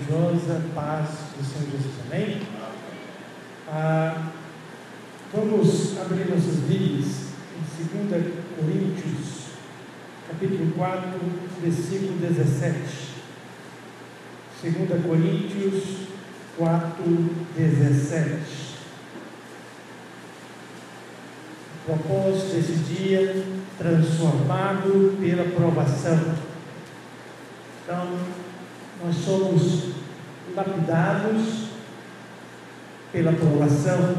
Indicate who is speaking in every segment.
Speaker 1: maravilhosa paz do Senhor Jesus. Amém? Vamos abrir nossas Bíblias em 2 Coríntios, capítulo 4, versículo 17. 2 Coríntios 4, 17. O propósito desse dia, transformado pela provação. Então, nós somos lapidados pela provação.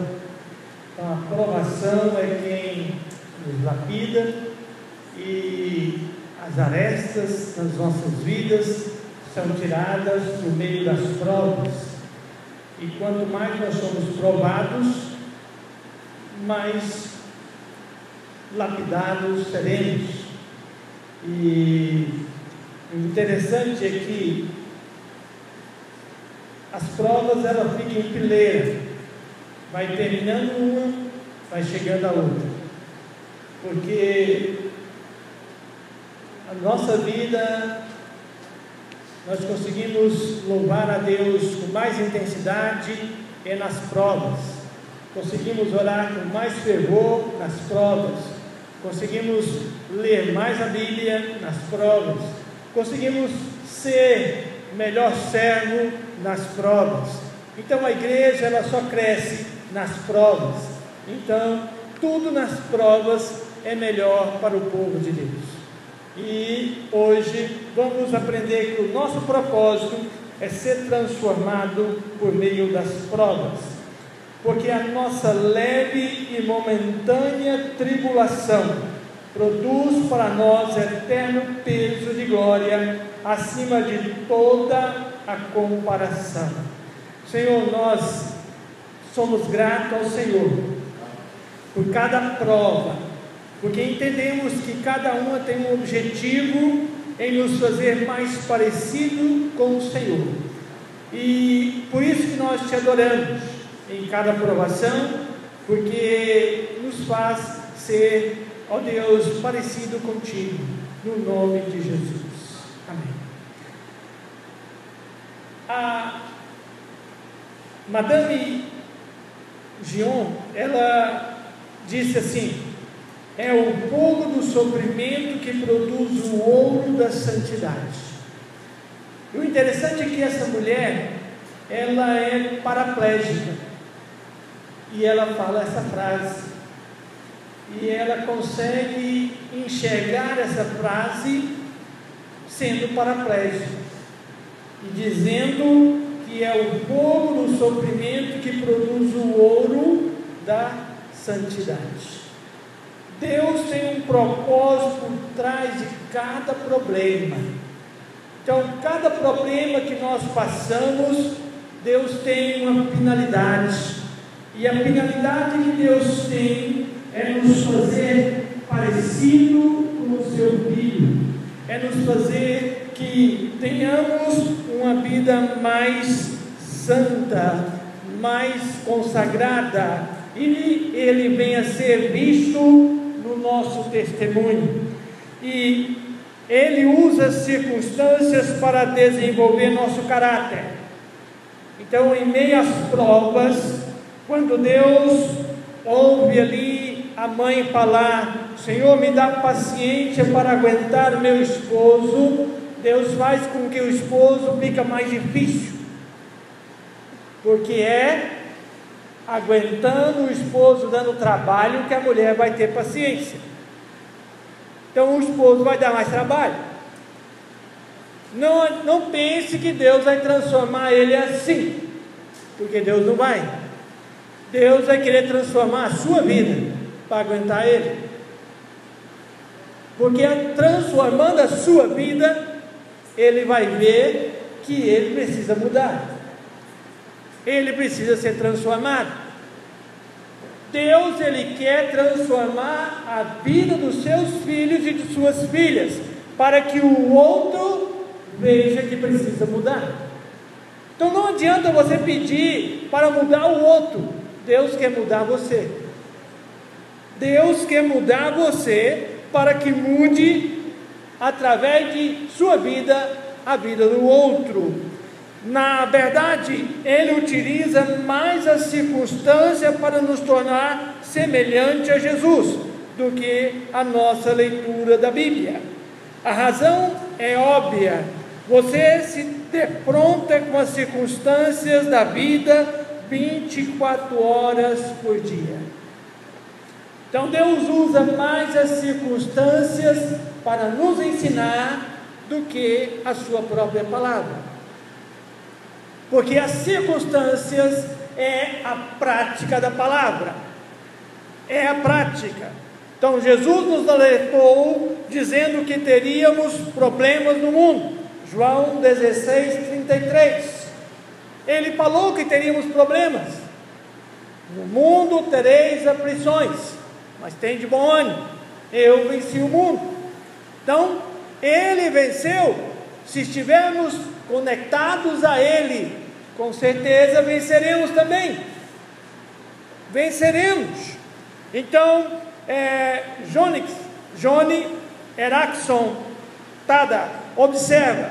Speaker 1: Então, a provação é quem nos lapida, e as arestas das nossas vidas são tiradas por meio das provas. E quanto mais nós somos provados, mais lapidados seremos. E o interessante é que as provas, elas ficam em fileira, vai terminando uma, vai chegando a outra, porque a nossa vida, nós conseguimos louvar a Deus com mais intensidade nas provas, conseguimos orar com mais fervor nas provas, conseguimos ler mais a Bíblia nas provas, conseguimos ser melhor servo nas provas. Então a igreja, ela só cresce nas provas. Então tudo nas provas é melhor para o povo de Deus. E hoje vamos aprender que o nosso propósito é ser transformado por meio das provas, porque a nossa leve e momentânea tribulação produz para nós eterno peso de glória acima de toda a comparação. Senhor, nós somos gratos ao Senhor por cada prova, porque entendemos que cada uma tem um objetivo em nos fazer mais parecido com o Senhor, e por isso que nós te adoramos em cada provação, porque nos faz ser, ó Deus, parecido contigo, no nome de Jesus. Amém. A Madame Guyon, ela disse assim: é o fogo do sofrimento que produz o ouro da santidade. E o interessante é que essa mulher, ela é paraplégica, e ela fala essa frase, e ela consegue enxergar essa frase sendo paraplégica, e dizendo que é o fogo do sofrimento que produz o ouro da santidade. Deus tem um propósito por trás de cada problema. Então, cada problema que nós passamos, Deus tem uma finalidade, e a finalidade que Deus tem é nos fazer parecido com o seu Filho, é nos fazer que tenhamos uma vida mais santa, mais consagrada, e Ele venha ser visto no nosso testemunho. E Ele usa as circunstâncias para desenvolver nosso caráter. Então, em meio às provas, quando Deus ouve ali a mãe falar: Senhor, me dá paciência para aguentar o meu esposo, Deus faz com que o esposo fique mais difícil, porque é aguentando o esposo dando trabalho que a mulher vai ter paciência. Então o esposo vai dar mais trabalho. Não pense que Deus vai transformar ele assim, porque Deus não vai. Deus vai querer transformar a sua vida para aguentar ele, porque transformando a sua vida, ele vai ver que ele precisa mudar, ele precisa ser transformado. Deus, Ele quer transformar a vida dos seus filhos e de suas filhas, para que o outro veja que precisa mudar. Então não adianta você pedir para mudar o outro, Deus quer mudar você. Deus quer mudar você para que mude através de sua vida a vida do outro. Na verdade, ele utiliza mais a circunstância para nos tornar semelhante a Jesus do que a nossa leitura da Bíblia. A razão é óbvia. Você se defronta com as circunstâncias da vida 24 horas por dia. Então Deus usa mais as circunstâncias para nos ensinar do que a sua própria palavra. Porque as circunstâncias é a prática da palavra. É a prática. Então Jesus nos alertou dizendo que teríamos problemas no mundo. João 16:33. Ele falou que teríamos problemas. No mundo tereis aflições, mas tem de bom ânimo. Eu venci o mundo. Então, ele venceu. Se estivermos conectados a ele, com certeza venceremos também. Venceremos. Então, Joni Erackson Tada observa: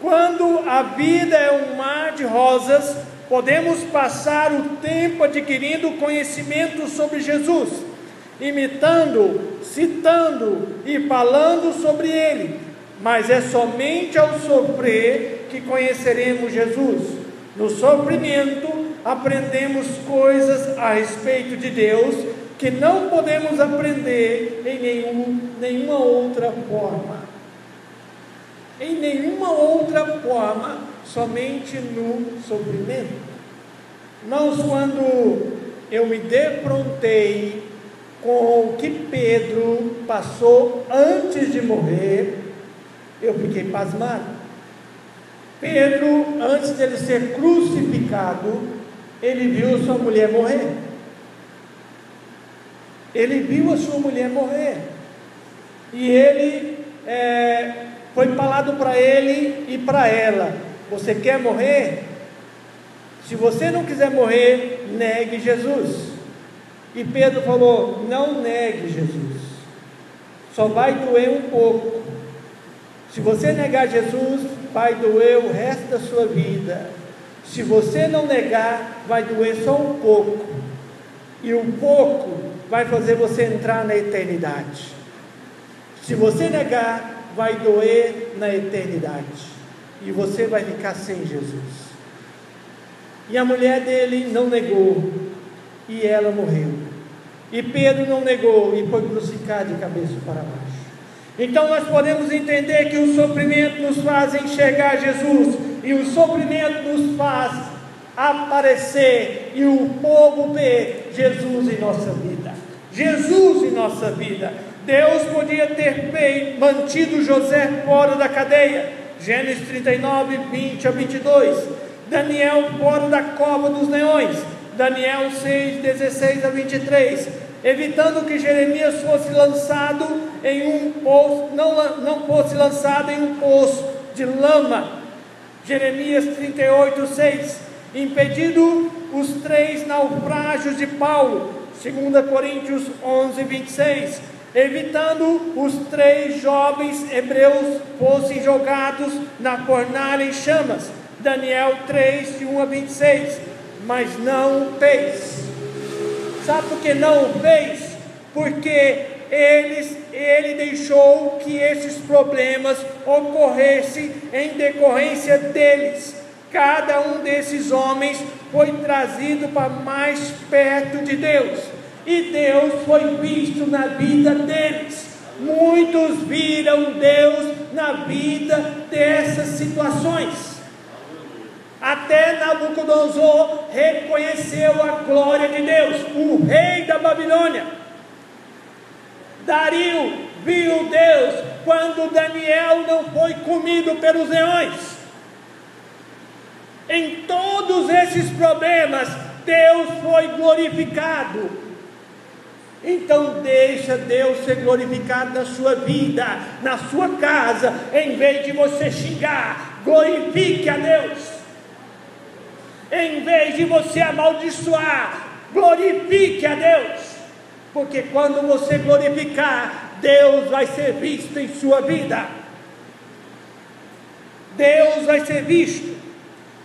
Speaker 1: quando a vida é um mar de rosas, podemos passar o tempo adquirindo conhecimento sobre Jesus, imitando, citando e falando sobre ele, mas é somente ao sofrer que conheceremos Jesus. No sofrimento aprendemos coisas a respeito de Deus que não podemos aprender em nenhuma outra forma. Em nenhuma outra forma, somente no sofrimento. Irmãos, quando eu me defrontei com o que Pedro passou antes de morrer, eu fiquei pasmado. Pedro, antes de ele ser crucificado, ele viu sua mulher morrer. Ele viu a sua mulher morrer. E ele foi falado para ele e para ela: você quer morrer? Se você não quiser morrer, negue Jesus. E Pedro falou: não negue Jesus, só vai doer um pouco. Se você negar Jesus, vai doer o resto da sua vida. Se você não negar, vai doer só um pouco. E um pouco vai fazer você entrar na eternidade. Se você negar, vai doer na eternidade. E você vai ficar sem Jesus. E a mulher dele não negou, e ela morreu. E Pedro não negou, e foi crucificado de cabeça para baixo. Então nós podemos entender que o sofrimento nos faz enxergar Jesus, e o sofrimento nos faz aparecer, e o povo vê Jesus em nossa vida. Jesus em nossa vida. Deus podia ter mantido José fora da cadeia. Gênesis 39, 20 a 22. Daniel fora da cova dos leões. Daniel 6, 16 a 23. Evitando que Jeremias fosse lançado em um poço, não fosse lançado em um poço de lama. Jeremias 38, 6. Impedindo os 3 naufrágios de Paulo. 2 Coríntios 11, 26. Evitando os 3 jovens hebreus fossem jogados na fornalha em chamas. Daniel 3, de 1 a 26. Mas não o fez. Sabe por que não o fez? Porque ele deixou que esses problemas ocorressem em decorrência deles. Cada um desses homens foi trazido para mais perto de Deus, e Deus foi visto na vida deles. Muitos viram Deus na vida dessas situações. Até Nabucodonosor reconheceu a glória de Deus, o rei da Babilônia. Dario viu Deus quando Daniel não foi comido pelos leões. Em todos esses problemas, Deus foi glorificado. Então deixa Deus ser glorificado na sua vida, na sua casa. Em vez de você xingar, glorifique a Deus. Em vez de você amaldiçoar, glorifique a Deus. Porque quando você glorificar, Deus vai ser visto em sua vida. Deus vai ser visto.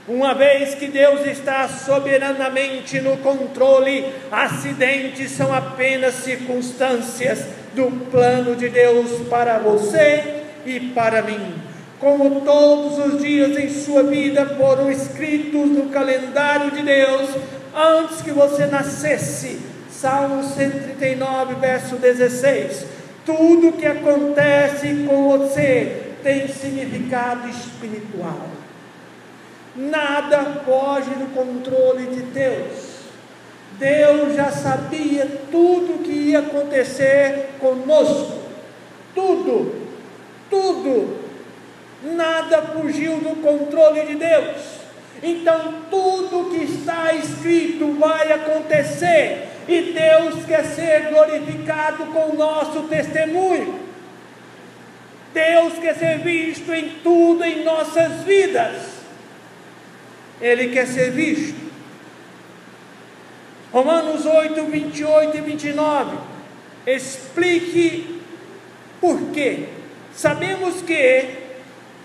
Speaker 1: Uma vez que Deus está soberanamente no controle, acidentes são apenas circunstâncias do plano de Deus para você e para mim. Como todos os dias em sua vida foram escritos no calendário de Deus, antes que você nascesse. Salmo 139, verso 16. Tudo que acontece com você tem significado espiritual. Nada foge do controle de Deus. Deus já sabia tudo que ia acontecer conosco. Tudo. Nada fugiu do controle de Deus. Então tudo que está escrito vai acontecer. E Deus quer ser glorificado com o nosso testemunho. Deus quer ser visto em tudo em nossas vidas. Ele quer ser visto. Romanos 8, 28 e 29. Explique por quê. Sabemos que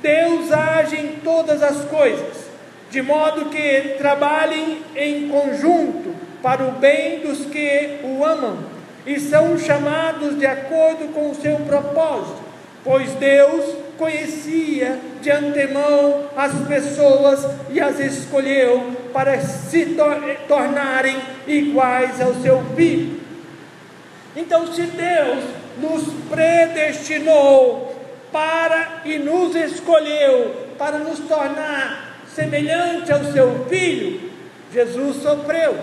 Speaker 1: Deus age em todas as coisas, de modo que trabalhem em conjunto para o bem dos que o amam, e são chamados de acordo com o seu propósito, pois Deus conhecia de antemão as pessoas e as escolheu para se tornarem iguais ao seu Filho. Então, se Deus nos predestinou e nos escolheu para nos tornar semelhante ao seu Filho, Jesus sofreu.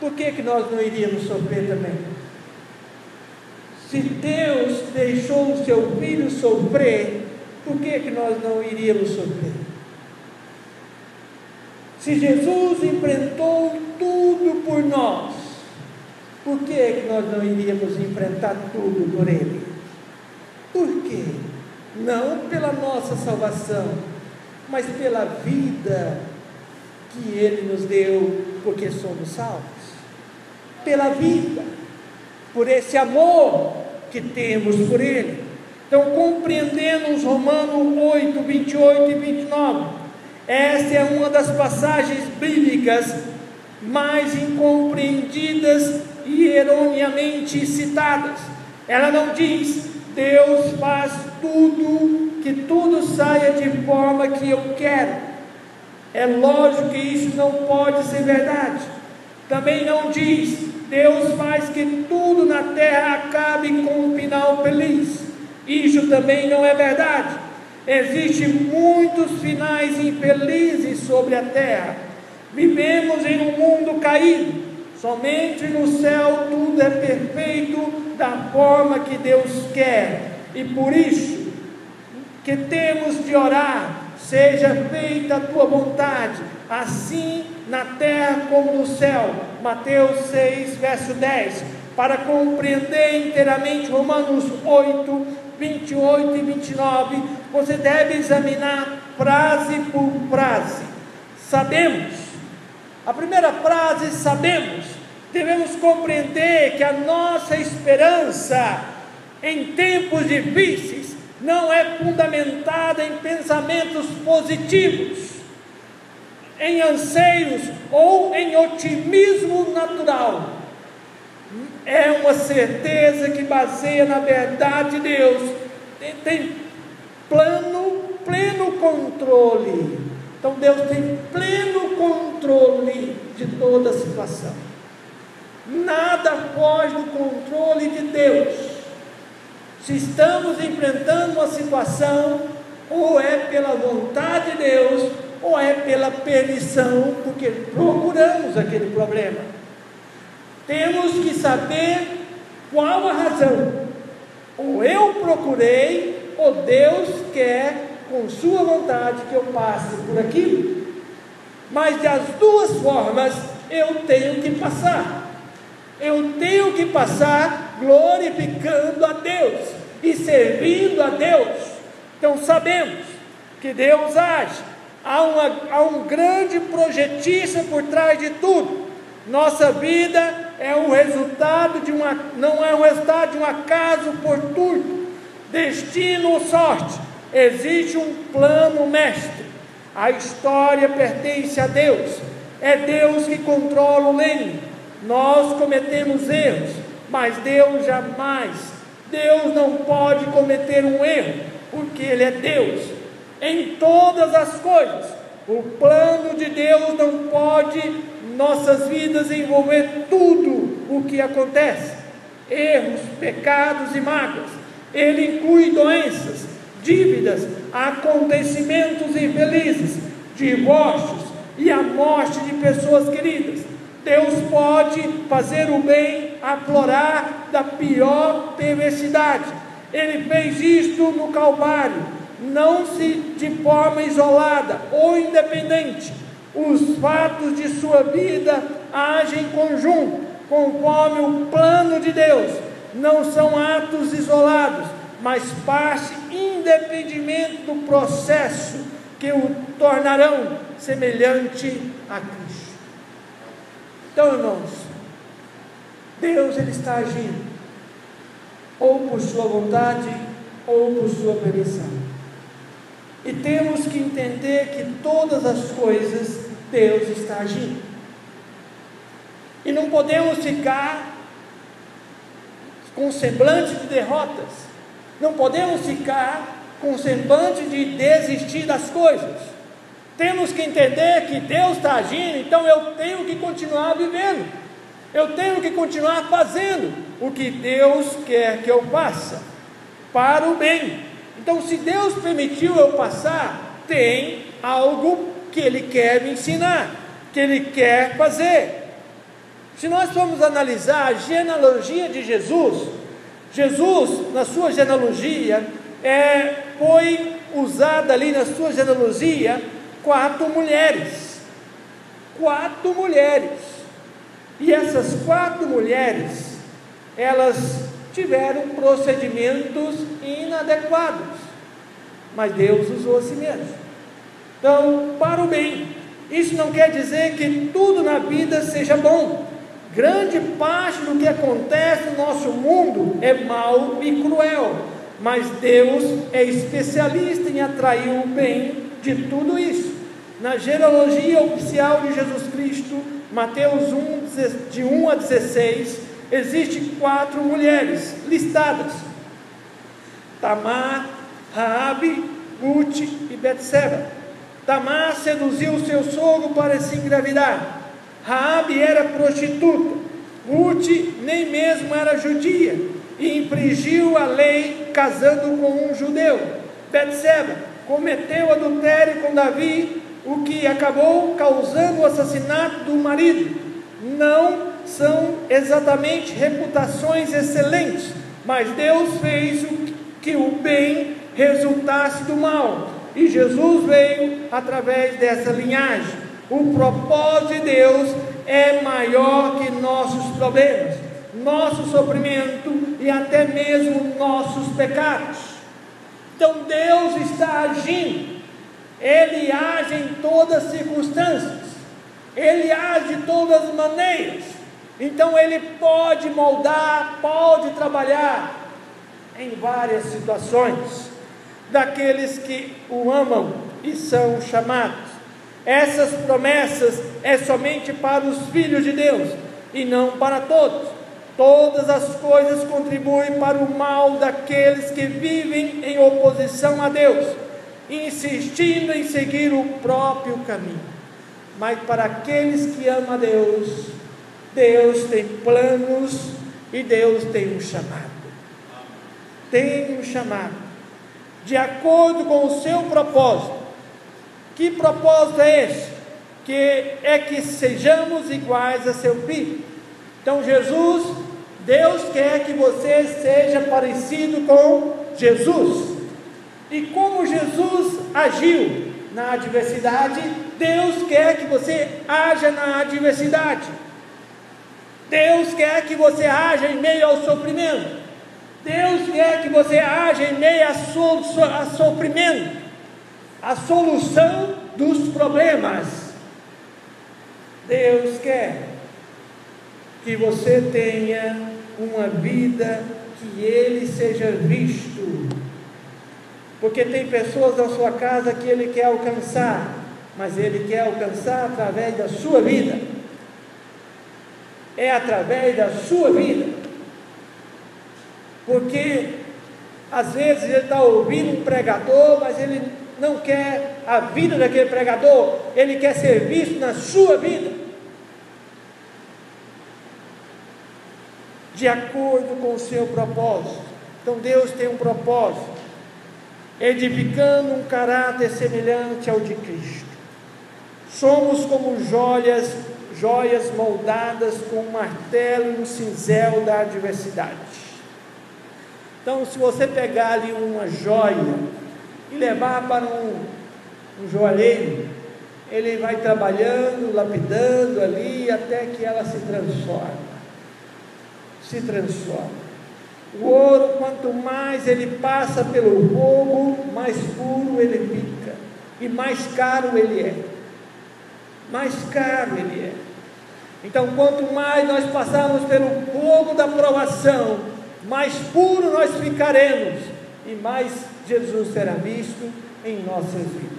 Speaker 1: Por que nós não iríamos sofrer também? Se Deus deixou o seu Filho sofrer, por que nós não iríamos sofrer? Se Jesus enfrentou tudo por nós, por que nós não iríamos enfrentar tudo por Ele? Por quê? Não pela nossa salvação, mas pela vida que Ele nos deu, porque somos salvos. Pela vida, por esse amor que temos por Ele. Então, compreendemos Romanos 8, 28 e 29. Essa é uma das passagens bíblicas mais incompreendidas e erroneamente citadas. Ela não diz: Deus faz tudo, que tudo saia de forma que eu quero. É lógico que isso não pode ser verdade. Também não diz: Deus faz que tudo na terra acabe com um final feliz. Isso também não é verdade. Existem muitos finais infelizes sobre a terra. Vivemos em um mundo caído. Somente no céu tudo é perfeito da forma que Deus quer. E por isso que temos de orar: seja feita a tua vontade, assim na terra como no céu. Mateus 6, verso 10. Para compreender inteiramente Romanos 8, 28 e 29, você deve examinar frase por frase. Sabemos. A primeira frase: sabemos. Devemos compreender que a nossa esperança em tempos difíceis não é fundamentada em pensamentos positivos, em anseios ou em otimismo natural. É uma certeza que baseia na verdade de Deus, tem pleno controle. Então Deus tem pleno controle de toda a situação. Nada foge do controle de Deus. Se estamos enfrentando uma situação, ou é pela vontade de Deus, ou é pela permissão, porque procuramos aquele problema. Temos que saber qual a razão. Ou eu procurei, ou Deus quer, com sua vontade, que eu passe por aquilo. Mas das duas formas, eu tenho que passar. Eu tenho que passar glorificando a Deus e servindo a Deus. Então sabemos que Deus age. Há um grande projetista por trás de tudo. Nossa vida é o resultado não é o resultado de um acaso fortuito, destino ou sorte. Existe um plano mestre. A história pertence a Deus. É Deus que controla o reino. Nós cometemos erros, mas Deus jamais. Deus não pode cometer um erro, porque Ele é Deus em todas as coisas. O plano de Deus não pode nossas vidas envolver tudo o que acontece, erros, pecados e mágoas. Ele inclui doenças, dívidas, acontecimentos infelizes, divórcios e a morte de pessoas queridas. Deus pode fazer o bem aflorar da pior perversidade. Ele fez isto no Calvário, não se de forma isolada ou independente. Os fatos de sua vida agem em conjunto, conforme o plano de Deus. Não são atos isolados, mas parte independentemente do processo que o tornarão semelhante a Cristo. Então, irmãos, Deus ele está agindo ou por sua vontade ou por sua permissão, e temos que entender que todas as coisas Deus está agindo, e não podemos ficar com semblante de derrotas, não podemos ficar com semblante de desistir das coisas. Temos que entender que Deus está agindo, então eu tenho que continuar vivendo, eu tenho que continuar fazendo o que Deus quer que eu faça, para o bem. Então, se Deus permitiu eu passar, tem algo que Ele quer me ensinar, que Ele quer fazer. Se nós formos analisar a genealogia de Jesus, na sua genealogia, foi usada ali na sua genealogia 4 mulheres, e essas 4 mulheres, elas tiveram procedimentos inadequados, mas Deus usou a si mesmo, então, para o bem. Isso não quer dizer que tudo na vida seja bom. Grande parte do que acontece no nosso mundo é mau e cruel, mas Deus é especialista em atrair o bem de tudo isso. Na genealogia oficial de Jesus Cristo, Mateus 1, de 1 a 16, existem 4 mulheres listadas: Tamar, Raabe, Ruth e Betseba. Tamar seduziu seu sogro para se engravidar. Raabe era prostituta. Ruth nem mesmo era judia e infringiu a lei casando com um judeu. Betseba cometeu adultério com Davi, o que acabou causando o assassinato do marido. Não são exatamente reputações excelentes, mas Deus fez que o bem resultasse do mal, e Jesus veio através dessa linhagem. O propósito de Deus é maior que nossos problemas, nosso sofrimento e até mesmo nossos pecados. Então Deus está agindo, Ele age em todas as circunstâncias, Ele age de todas as maneiras. Então Ele pode moldar, pode trabalhar em várias situações daqueles que o amam e são chamados. Essas promessas é somente para os filhos de Deus e não para todos. Todas as coisas contribuem para o mal daqueles que vivem em oposição a Deus, insistindo em seguir o próprio caminho. Mas para aqueles que amam a Deus, Deus tem planos e Deus tem um chamado. Tem um chamado de acordo com o seu propósito. Que propósito é esse? Que sejamos iguais a seu Filho. Então Deus quer que você seja parecido com Jesus. E como Jesus agiu na adversidade, Deus quer que você haja na adversidade. Deus quer que você haja em meio ao sofrimento. Deus quer que você haja em meio a sofrimento, a solução dos problemas. Deus quer que você tenha uma vida que Ele seja visto, porque tem pessoas na sua casa que Ele quer alcançar, mas Ele quer alcançar através da sua vida. É através da sua vida. Porque às vezes ele está ouvindo um pregador, mas ele não quer a vida daquele pregador, ele quer ser visto na sua vida, de acordo com o seu propósito. Então Deus tem um propósito, edificando um caráter semelhante ao de Cristo. Somos como joias moldadas com um martelo e um cinzel da adversidade. Então, se você pegar ali uma joia e levar para um joalheiro, ele vai trabalhando, lapidando ali, até que ela se transforma. O ouro, quanto mais ele passa pelo fogo, mais puro ele fica, e mais caro ele é. Então, quanto mais nós passarmos pelo fogo da provação, mais puro nós ficaremos, e mais Jesus será visto em nossas vidas.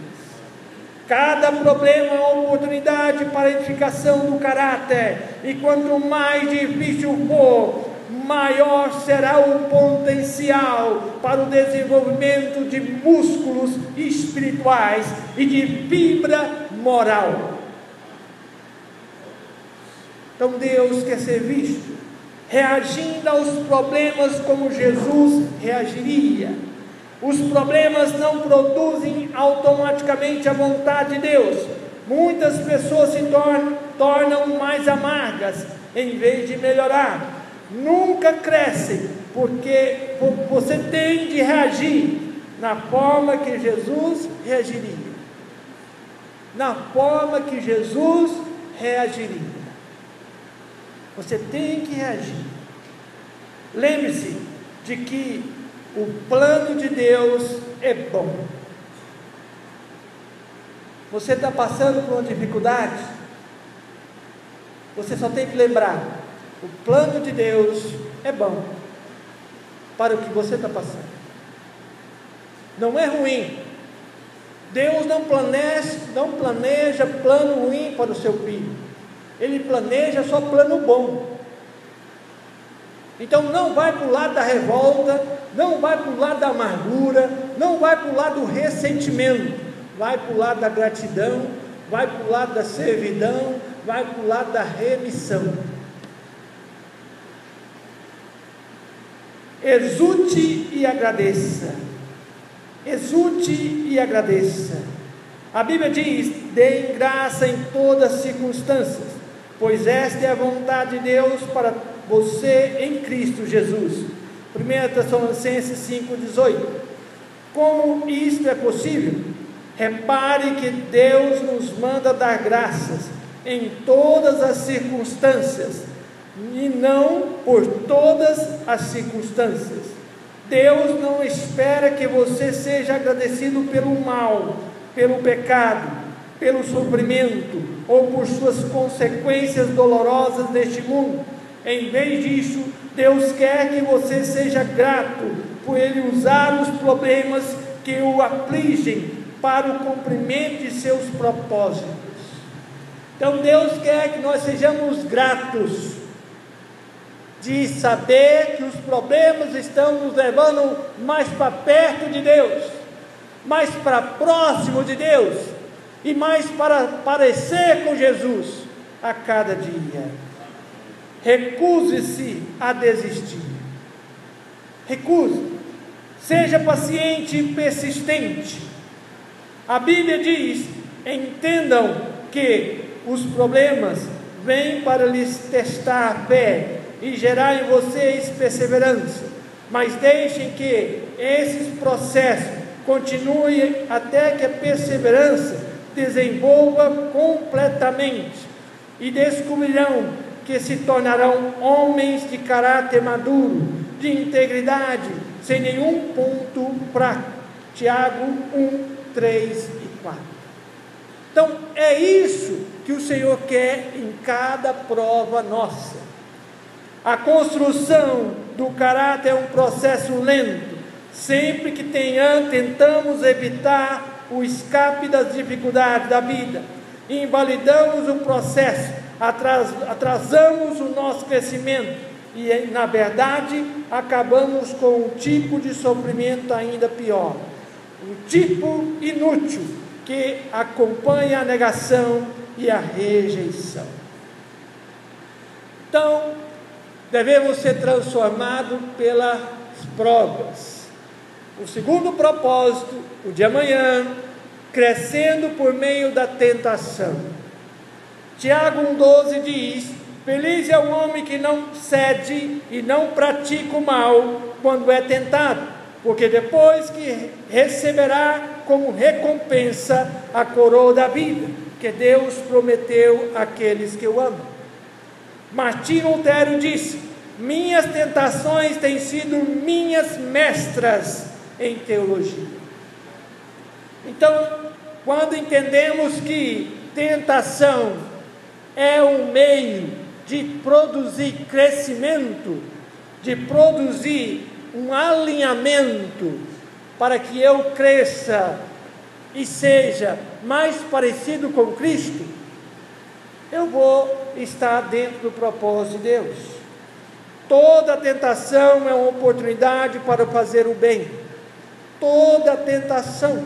Speaker 1: Cada problema é uma oportunidade para a edificação do caráter, e quanto mais difícil for, maior será o potencial para o desenvolvimento de músculos espirituais e de fibra moral. Então Deus quer ser visto reagindo aos problemas como Jesus reagiria. Os problemas não produzem automaticamente a vontade de Deus. Muitas pessoas se tornam mais amargas em vez de melhorar. Nunca crescem, porque você tem de reagir na forma que Jesus reagiria. Você tem que reagir. Lembre-se de que o plano de Deus é bom. Você está passando por uma dificuldade? Você só tem que lembrar: o plano de Deus é bom para o que você está passando. Não é ruim. Deus não planeja plano ruim para o seu filho. Ele planeja só plano bom. Então não vai para o lado da revolta, não vai para o lado da amargura, não vai para o lado do ressentimento, vai para o lado da gratidão, vai para o lado da servidão, vai para o lado da remissão. Exulte e agradeça. A Bíblia diz: deem graça em todas as circunstâncias, pois esta é a vontade de Deus para você em Cristo Jesus. 1 Tessalonicenses 5,18. Como isto é possível? Repare que Deus nos manda dar graças em todas as circunstâncias, e não por todas as circunstâncias. Deus não espera que você seja agradecido pelo mal, pelo pecado, pelo sofrimento ou por suas consequências dolorosas deste mundo. Em vez disso, Deus quer que você seja grato por Ele usar os problemas que o afligem para o cumprimento de seus propósitos. Então Deus quer que nós sejamos gratos, de saber que os problemas estão nos levando mais para perto de Deus, mais para próximo de Deus, e mais para parecer com Jesus a cada dia. Recuse-se a desistir. Seja paciente e persistente. A Bíblia diz: entendam que os problemas vêm para lhes testar a fé e gerar em vocês perseverança, mas deixem que esses processos continuem até que a perseverança desenvolva completamente, e descobrirão que se tornarão homens de caráter maduro, de integridade, sem nenhum ponto fraco. Tiago 1, 3 e 4. Então é isso que o Senhor quer em cada prova nossa. A construção do caráter é um processo lento. Sempre que tentamos evitar o escape das dificuldades da vida, invalidamos o processo, atrasamos o nosso crescimento e, na verdade, acabamos com um tipo de sofrimento ainda pior, um tipo inútil que acompanha a negação e a rejeição. Então, devemos ser transformados pelas provas. O segundo propósito, o de amanhã, crescendo por meio da tentação. Tiago 1,12 diz: feliz é o homem que não cede e não pratica o mal quando é tentado, porque depois que receberá como recompensa a coroa da vida, que Deus prometeu àqueles que o amam. Martinho Lutero disse: minhas tentações têm sido minhas mestras em teologia. Então, quando entendemos que tentação é um meio de produzir crescimento, de produzir um alinhamento para que eu cresça e seja mais parecido com Cristo, eu vou estar dentro do propósito de Deus. Toda tentação é uma oportunidade para fazer o bem. Toda tentação.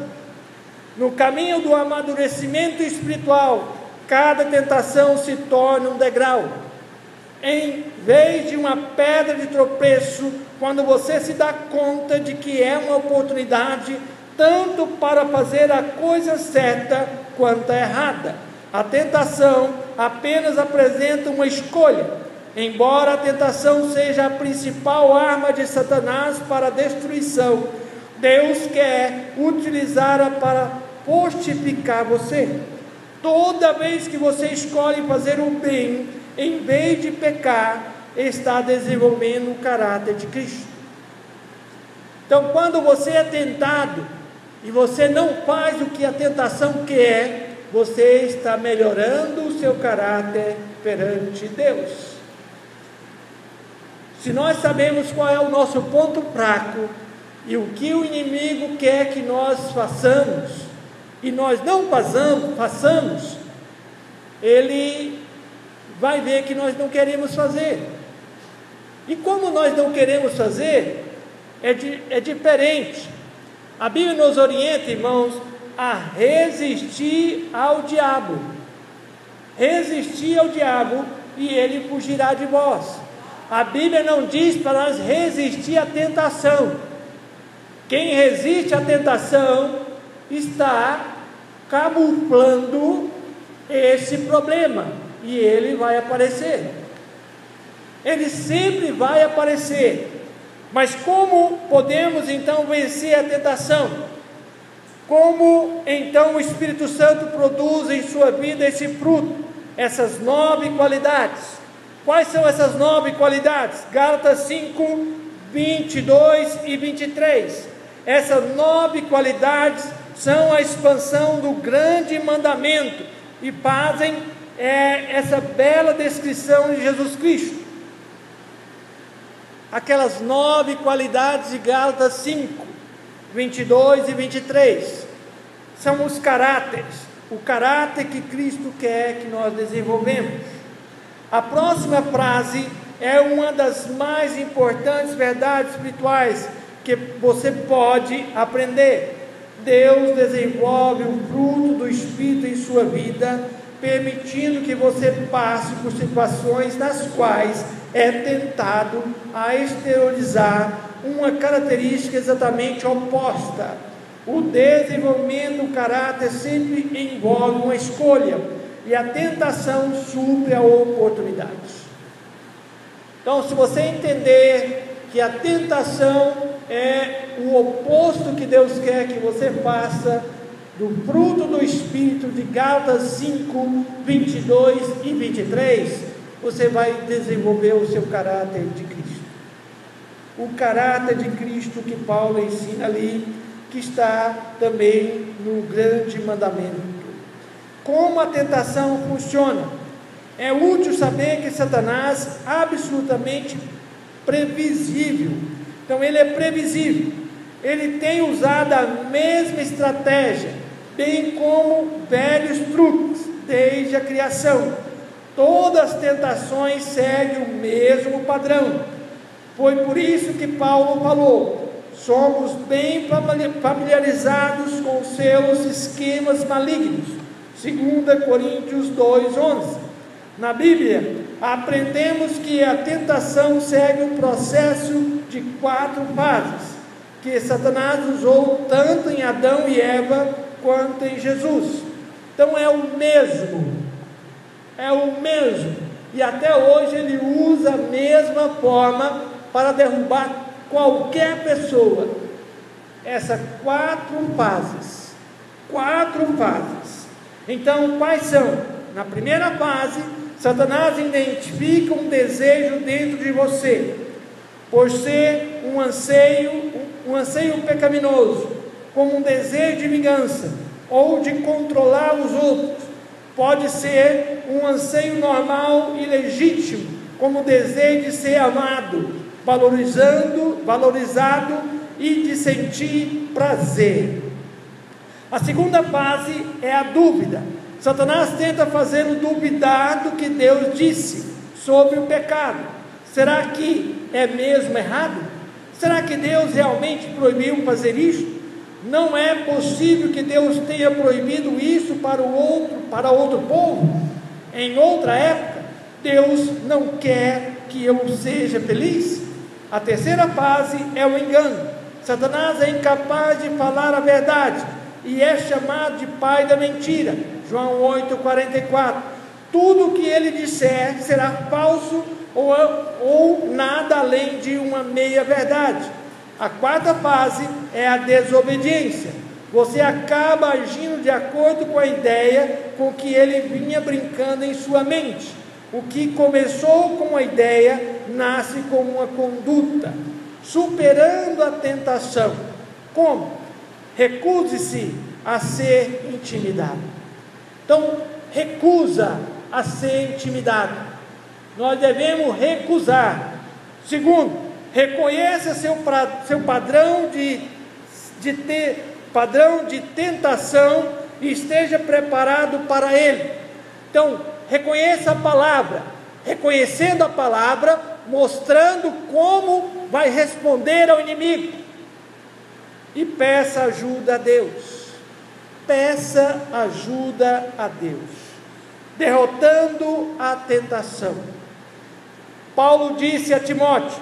Speaker 1: No caminho do amadurecimento espiritual, cada tentação se torna um degrau. Em vez de uma pedra de tropeço, quando você se dá conta de que é uma oportunidade tanto para fazer a coisa certa quanto a errada. A tentação apenas apresenta uma escolha. Embora a tentação seja a principal arma de Satanás para a destruição, Deus quer utilizá-la para fortificar você. Toda vez que você escolhe fazer o bem, em vez de pecar, está desenvolvendo o caráter de Cristo. Então, quando você é tentado e você não faz o que a tentação quer, você está melhorando o seu caráter perante Deus. Se nós sabemos qual é o nosso ponto fraco e o que o inimigo quer que nós façamos, e nós não façamos, ele vai ver que nós não queremos fazer. E como nós não queremos fazer, é diferente. A Bíblia nos orienta, irmãos, a resistir ao diabo. Resistir ao diabo e ele fugirá de vós. A Bíblia não diz para nós resistir à tentação. Quem resiste à tentação está camuflando esse problema e ele vai aparecer. Ele sempre vai aparecer. Mas como podemos então vencer a tentação? Como então o Espírito Santo produz em sua vida esse fruto, essas 9 qualidades? Quais são essas 9 qualidades? Gálatas 5, 22 e 23. Essas 9 qualidades são a expansão do grande mandamento e fazem essa bela descrição de Jesus Cristo. Aquelas 9 qualidades de Gálatas 5, 22 e 23, são os caráteres, o caráter que Cristo quer que nós desenvolvemos. A próxima frase é uma das mais importantes verdades espirituais que você pode aprender. Deus desenvolve o fruto do Espírito em sua vida, permitindo que você passe por situações nas quais é tentado a exteriorizar uma característica exatamente oposta. O desenvolvimento do caráter sempre envolve uma escolha, e a tentação supre a oportunidade. Então, se você entender que a tentação é o oposto que Deus quer que você faça, do fruto do Espírito de Gálatas 5, 22 e 23, você vai desenvolver o seu caráter de Cristo. O caráter de Cristo que Paulo ensina ali, que está também no grande mandamento. Como a tentação funciona? É útil saber que Satanás é absolutamente previsível. Então ele é previsível. Ele tem usado a mesma estratégia bem como velhos truques, desde a criação. Todas as tentações seguem o mesmo padrão. Foi por isso que Paulo falou: somos bem familiarizados com seus esquemas malignos. 2 Coríntios 2:11. Na Bíblia, aprendemos que a tentação segue um processo de 4 fases, que Satanás usou tanto em Adão e Eva quanto em Jesus. Então é o mesmo, e até hoje ele usa a mesma forma para derrubar qualquer pessoa. Essas 4 fases. Então, quais são? Na primeira fase, Satanás identifica um desejo dentro de você, por ser um anseio pecaminoso, como um desejo de vingança, ou de controlar os outros. Pode ser um anseio normal e legítimo, como o desejo de ser amado, valorizado e de sentir prazer. A segunda fase é a dúvida. Satanás tenta fazê-lo duvidar do que Deus disse sobre o pecado. Será que é mesmo errado? Será que Deus realmente proibiu fazer isso? Não é possível que Deus tenha proibido isso para outro povo, em outra época. Deus não quer que eu seja feliz. A terceira fase é o engano. Satanás é incapaz de falar a verdade e é chamado de pai da mentira. João 8:44. Tudo o que ele disser será falso ou nada além de uma meia verdade. A quarta fase é a desobediência. Você acaba agindo de acordo com a ideia com que ele vinha brincando em sua mente. O que começou com uma ideia nasce com uma conduta, superando a tentação. Como? Recuse-se a ser intimidado. Então, recusa a ser intimidado. Nós devemos recusar. Segundo, reconheça seu padrão de tentação e esteja preparado para ele. Então, reconheça a palavra. Reconhecendo a palavra, mostrando como vai responder ao inimigo. E peça ajuda a Deus. Peça ajuda a Deus, derrotando a tentação. Paulo disse a Timóteo: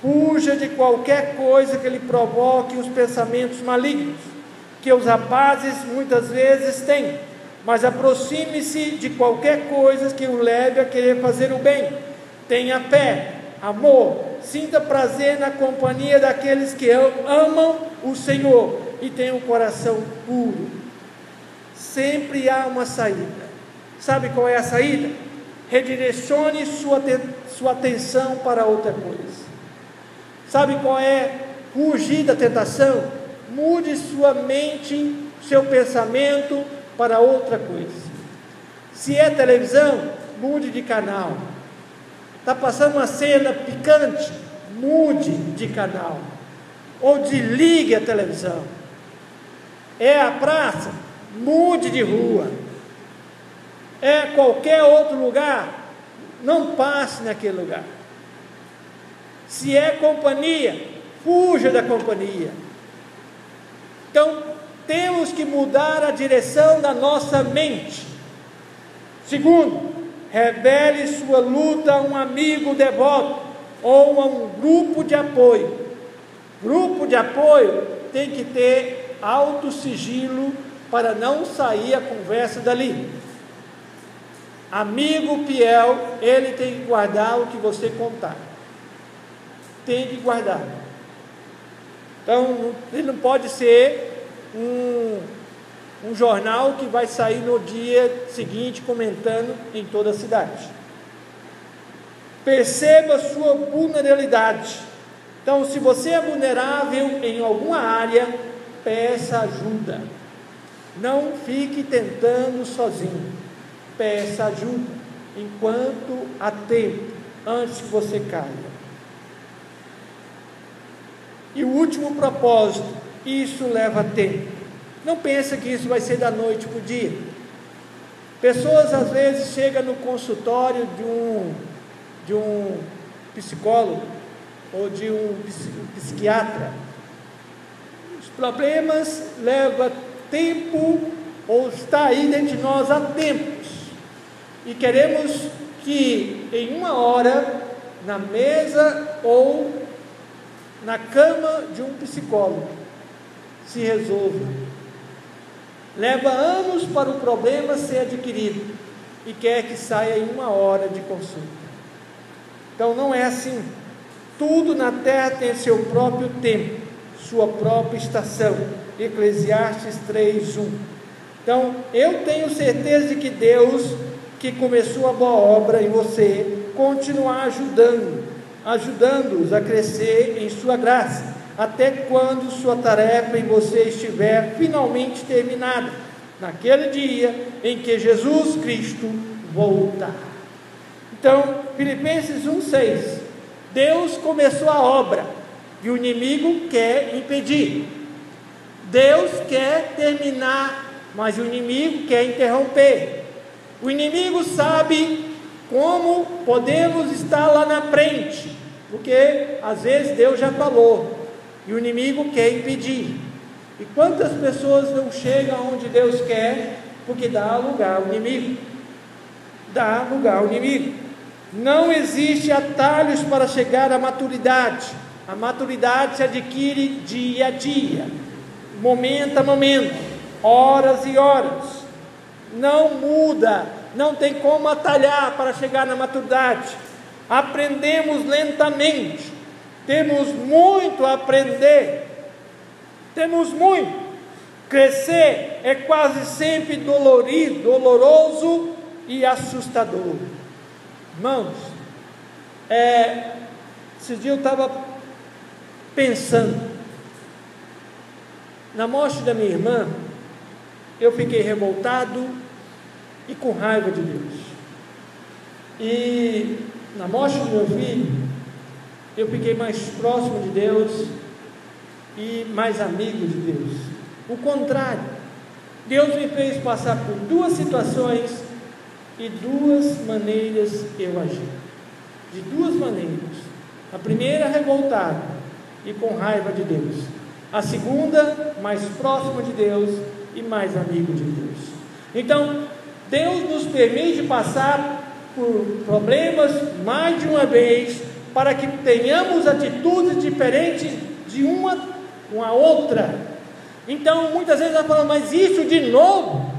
Speaker 1: fuja de qualquer coisa que lhe provoque os pensamentos malignos, que os rapazes muitas vezes têm, mas aproxime-se de qualquer coisa que o leve a querer fazer o bem. Tenha fé, amor, sinta prazer na companhia daqueles que amam o Senhor e tenham um coração puro. Sempre há uma saída. Sabe qual é a saída? Redirecione sua atenção para outra coisa. Sabe qual é? Fugir da tentação. Mude sua mente, seu pensamento para outra coisa. Se é televisão, mude de canal. Está passando uma cena picante, mude de canal. Ou desligue a televisão. É a praça, mude de rua. É qualquer outro lugar, não passe naquele lugar. Se é companhia, fuja da companhia. Então, temos que mudar a direção da nossa mente. Segundo, revele sua luta a um amigo devoto ou a um grupo de apoio. Grupo de apoio tem que ter alto sigilo para não sair a conversa dali. Amigo fiel, ele tem que guardar o que você contar. Tem que guardar. Então, ele não pode ser um jornal que vai sair no dia seguinte comentando em toda a cidade. Perceba sua vulnerabilidade. Então, se você é vulnerável em alguma área, peça ajuda. Não fique tentando sozinho. Peça ajuda enquanto há tempo, antes que você caia. E o último propósito, isso leva tempo. Não pensa que isso vai ser da noite para o dia. Pessoas às vezes chegam no consultório de um psicólogo ou de um psiquiatra. Os problemas levam tempo, ou está aí dentro de nós há tempos, e queremos que em uma hora, na mesa ou na cama de um psicólogo, se resolva. Leva anos para o problema ser adquirido e quer que saia em uma hora de consulta. Então não é assim. Tudo na terra tem seu próprio tempo, sua própria estação. Eclesiastes 3:1. Então eu tenho certeza de que Deus, que começou a boa obra em você, continuar ajudando-os a crescer em sua graça, até quando sua tarefa em você estiver finalmente terminada, naquele dia em que Jesus Cristo voltar. Então, Filipenses 1:6, Deus começou a obra, e o inimigo quer impedir. Deus quer terminar, mas o inimigo quer interromper. O inimigo sabe como podemos estar lá na frente, porque às vezes Deus já falou, e o inimigo quer impedir. E quantas pessoas não chegam onde Deus quer, porque dá lugar ao inimigo? Dá lugar ao inimigo. Não existe atalhos para chegar à maturidade. A maturidade se adquire dia a dia, momento a momento, horas e horas. Não muda, não tem como atalhar para chegar na maturidade. Aprendemos lentamente, temos muito a aprender, temos muito. Crescer é quase sempre doloroso e assustador. Irmãos, esse dia eu estava pensando, na morte da minha irmã, eu fiquei revoltado e com raiva de Deus. E na morte do meu filho, eu fiquei mais próximo de Deus e mais amigo de Deus. O contrário, Deus me fez passar por duas situações e duas maneiras eu agi. De duas maneiras. A primeira, revoltado e com raiva de Deus. A segunda, mais próximo de Deus e mais amigo de Deus. Então, Deus nos permite passar por problemas mais de uma vez, para que tenhamos atitudes diferentes de uma outra. Então, muitas vezes nós falamos, mas isso de novo?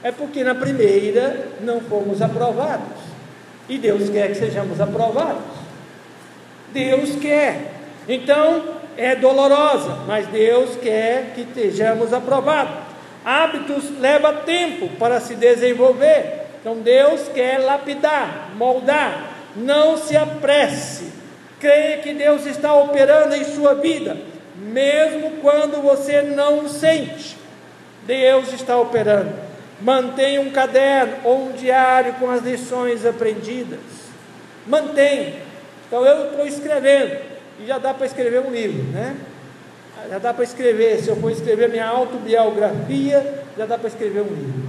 Speaker 1: É porque na primeira não fomos aprovados, e Deus quer que sejamos aprovados. Deus quer. Então, é dolorosa, mas Deus quer que estejamos aprovados. Hábitos levam tempo para se desenvolver. Então Deus quer lapidar, moldar. Não se apresse. Creia que Deus está operando em sua vida, mesmo quando você não sente. Deus está operando. Mantenha um caderno ou um diário com as lições aprendidas. Mantenha. Então eu estou escrevendo, e já dá para escrever um livro, né? Já dá para escrever, se eu for escrever minha autobiografia, já dá para escrever um livro.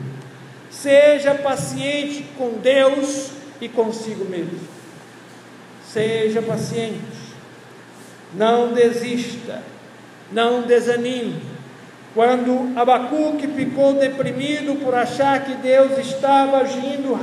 Speaker 1: Seja paciente com Deus e consigo mesmo. Seja paciente. Não desista. Não desanime. Quando Abacuque ficou deprimido por achar que Deus estava agindo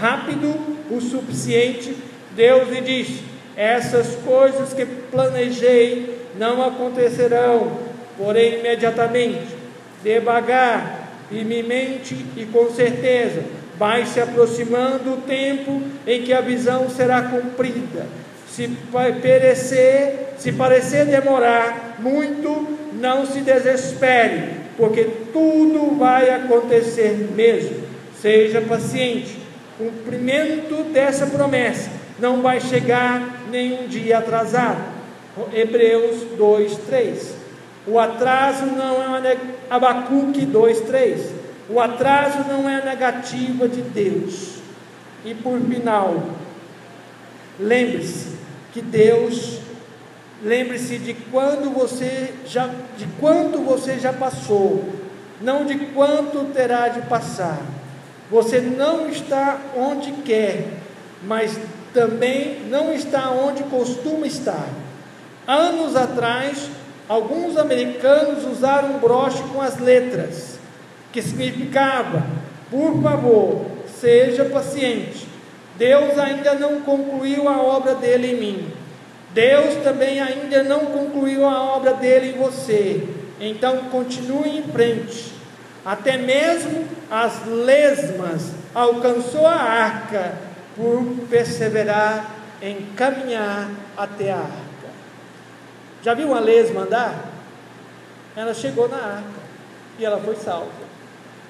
Speaker 1: rápido o suficiente, Deus lhe disse: essas coisas que planejei não acontecerão, porém imediatamente, devagar, firmemente e com certeza, vai se aproximando o tempo em que a visão será cumprida. Se parecer demorar muito, não se desespere, porque tudo vai acontecer mesmo. Seja paciente. O cumprimento dessa promessa não vai chegar nenhum dia atrasado. Hebreus 2:3. O atraso não é Abacuque 2:3. O atraso não é negativa de Deus. E por final, lembre-se que Deus Lembre-se de quanto você já passou, não de quanto terá de passar. Você não está onde quer, mas também não está onde costuma estar. Anos atrás, alguns americanos usaram um broche com as letras, que significava: por favor, seja paciente, Deus ainda não concluiu a obra dele em mim, Deus também ainda não concluiu a obra dele em você, então continue em frente. Até mesmo as lesmas alcançou a arca por perseverar em caminhar até a arca. Já viu uma lesma andar? Ela chegou na arca e ela foi salva.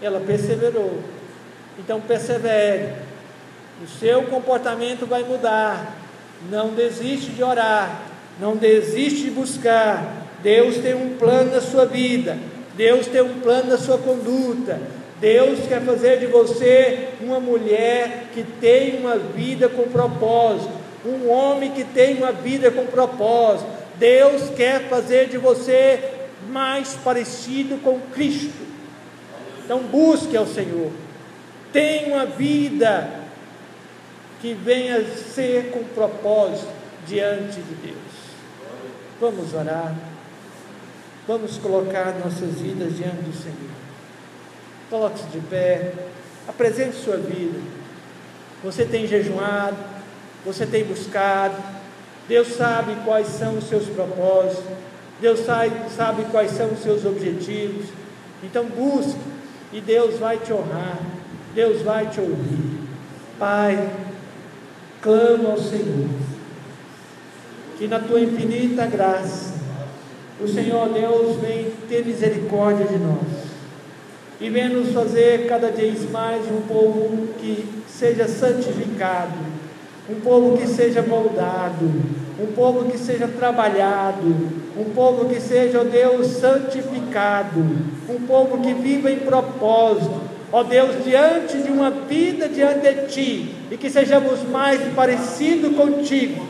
Speaker 1: Ela perseverou. Então persevere. O seu comportamento vai mudar. Não desiste de orar. Não desiste de buscar. Deus tem um plano na sua vida. Deus tem um plano na sua conduta. Deus quer fazer de você uma mulher que tem uma vida com propósito, um homem que tem uma vida com propósito. Deus quer fazer de você mais parecido com Cristo. Então busque ao Senhor, tenha uma vida que venha ser com propósito diante de Deus. Vamos orar, vamos colocar nossas vidas diante do Senhor. Coloque-se de pé, apresente sua vida. Você tem jejuado, você tem buscado. Deus sabe quais são os seus propósitos, Deus sabe quais são os seus objetivos. Então busque, e Deus vai te honrar, Deus vai te ouvir. Pai, clamo ao Senhor, que na tua infinita graça, o Senhor Deus vem ter misericórdia de nós, e venha nos fazer cada vez mais um povo que seja santificado, um povo que seja moldado, um povo que seja trabalhado, um povo que seja, ó Deus, santificado, um povo que viva em propósito, ó Deus, diante de uma vida diante de Ti, e que sejamos mais parecidos contigo,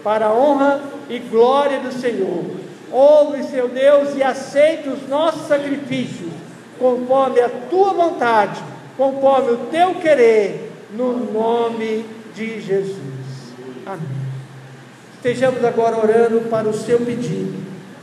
Speaker 1: para a honra e glória do Senhor. Ouve, Seu Deus, e aceite os nossos sacrifícios, conforme a Tua vontade, conforme o Teu querer, no nome de Jesus. Amém. Estejamos agora orando para o seu pedido.